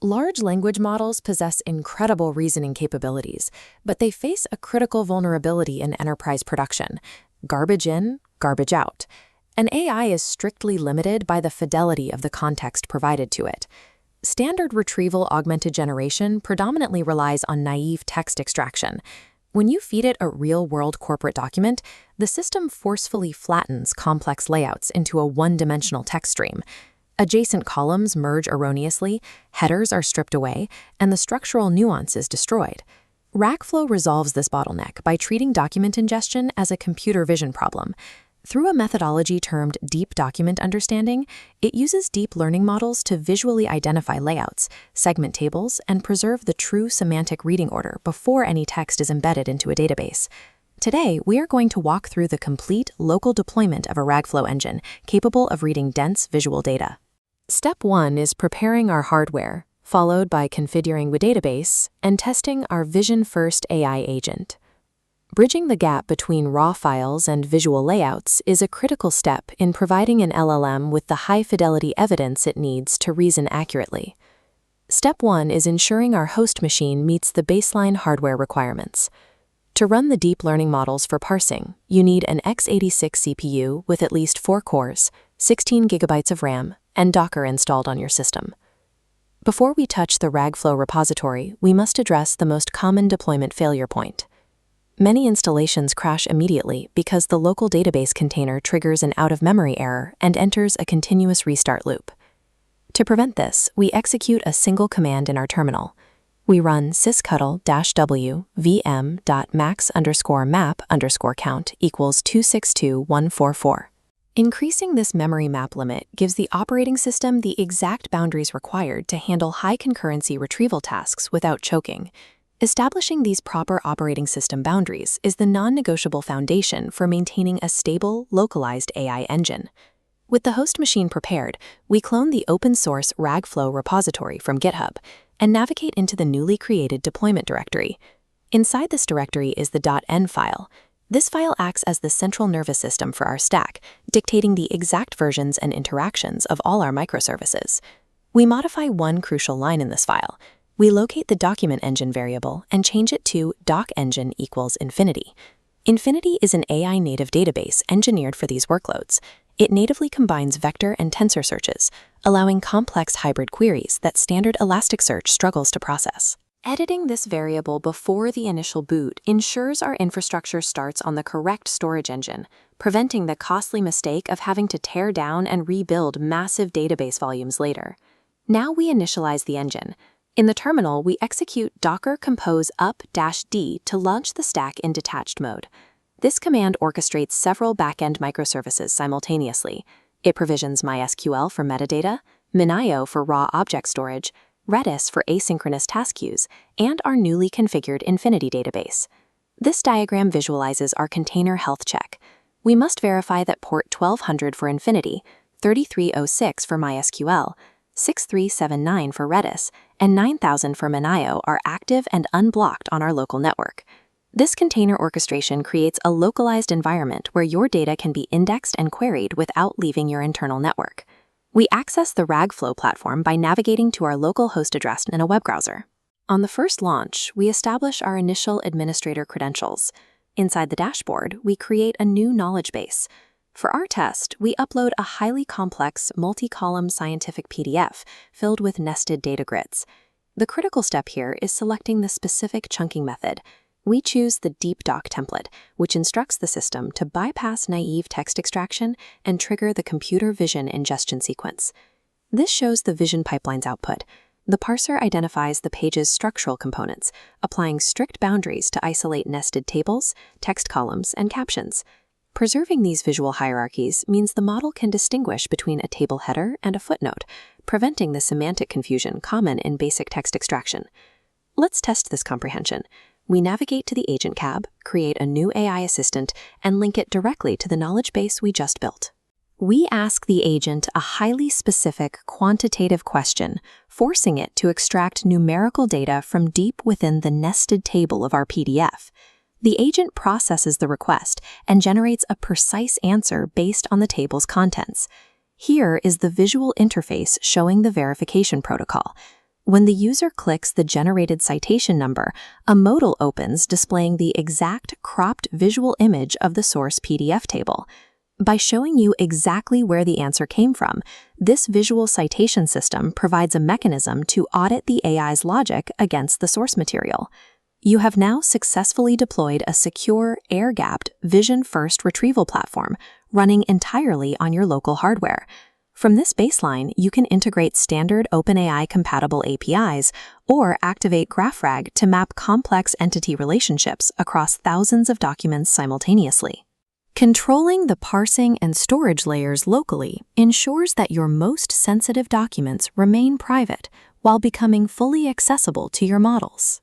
Large language models possess incredible reasoning capabilities, but they face a critical vulnerability in enterprise production: garbage in, garbage out. An AI is strictly limited by the fidelity of the context provided to it. Standard retrieval augmented generation predominantly relies on naive text extraction. When you feed it a real-world corporate document, the system forcefully flattens complex layouts into a one-dimensional text stream. Adjacent columns merge erroneously, headers are stripped away, and the structural nuance is destroyed. Ragflow resolves this bottleneck by treating document ingestion as a computer vision problem. Through a methodology termed deep document understanding, it uses deep learning models to visually identify layouts, segment tables, and preserve the true semantic reading order before any text is embedded into a database. Today, we are going to walk through the complete local deployment of a Ragflow engine capable of reading dense visual data. Step 1 is preparing our hardware, followed by configuring the database and testing our vision-first AI agent. Bridging the gap between raw files and visual layouts is a critical step in providing an LLM with the high-fidelity evidence it needs to reason accurately. Step 1 is ensuring our host machine meets the baseline hardware requirements. To run the deep learning models for parsing, you need an x86 CPU with at least 4 cores, 16 GB of RAM, and Docker installed on your system. Before we touch the Ragflow repository, we must address the most common deployment failure point. Many installations crash immediately because the local database container triggers an out-of-memory error and enters a continuous restart loop. To prevent this, we execute a single command in our terminal. We run sysctl-w vm.max_map_count equals 262144. Increasing this memory map limit gives the operating system the exact boundaries required to handle high concurrency retrieval tasks without choking. Establishing these proper operating system boundaries is the non-negotiable foundation for maintaining a stable, localized AI engine. With the host machine prepared, we clone the open-source Ragflow repository from GitHub and navigate into the newly created deployment directory. Inside this directory is the .n file. This file acts as the central nervous system for our stack, dictating the exact versions and interactions of all our microservices. We modify one crucial line in this file. We locate the document engine variable and change it to docEngine equals infinity. Infinity is an AI native database engineered for these workloads. It natively combines vector and tensor searches, allowing complex hybrid queries that standard Elasticsearch struggles to process. Editing this variable before the initial boot ensures our infrastructure starts on the correct storage engine, preventing the costly mistake of having to tear down and rebuild massive database volumes later. Now we initialize the engine. In the terminal, we execute docker compose up-d to launch the stack in detached mode. This command orchestrates several backend microservices simultaneously. It provisions MySQL for metadata, MinIO for raw object storage, Redis for asynchronous task queues, and our newly configured Infinity database. This diagram visualizes our container health check. We must verify that port 1200 for Infinity, 3306 for MySQL, 6379 for Redis, and 9000 for MinIO are active and unblocked on our local network. This container orchestration creates a localized environment where your data can be indexed and queried without leaving your internal network. We access the Ragflow platform by navigating to our local host address in a web browser. On the first launch, we establish our initial administrator credentials. Inside the dashboard, we create a new knowledge base. For our test, we upload a highly complex, multi-column scientific PDF filled with nested data grids. The critical step here is selecting the specific chunking method. We choose the DeepDoc template, which instructs the system to bypass naive text extraction and trigger the computer vision ingestion sequence. This shows the vision pipeline's output. The parser identifies the page's structural components, applying strict boundaries to isolate nested tables, text columns, and captions. Preserving these visual hierarchies means the model can distinguish between a table header and a footnote, preventing the semantic confusion common in basic text extraction. Let's test this comprehension. We navigate to the Agent tab, create a new AI assistant, and link it directly to the knowledge base we just built. We ask the agent a highly specific quantitative question, forcing it to extract numerical data from deep within the nested table of our PDF. The agent processes the request and generates a precise answer based on the table's contents. Here is the visual interface showing the verification protocol. When the user clicks the generated citation number, a modal opens displaying the exact cropped visual image of the source PDF table. By showing you exactly where the answer came from, this visual citation system provides a mechanism to audit the AI's logic against the source material. You have now successfully deployed a secure, air-gapped, vision-first retrieval platform running entirely on your local hardware. From this baseline, you can integrate standard OpenAI-compatible APIs or activate GraphRAG to map complex entity relationships across thousands of documents simultaneously. Controlling the parsing and storage layers locally ensures that your most sensitive documents remain private while becoming fully accessible to your models.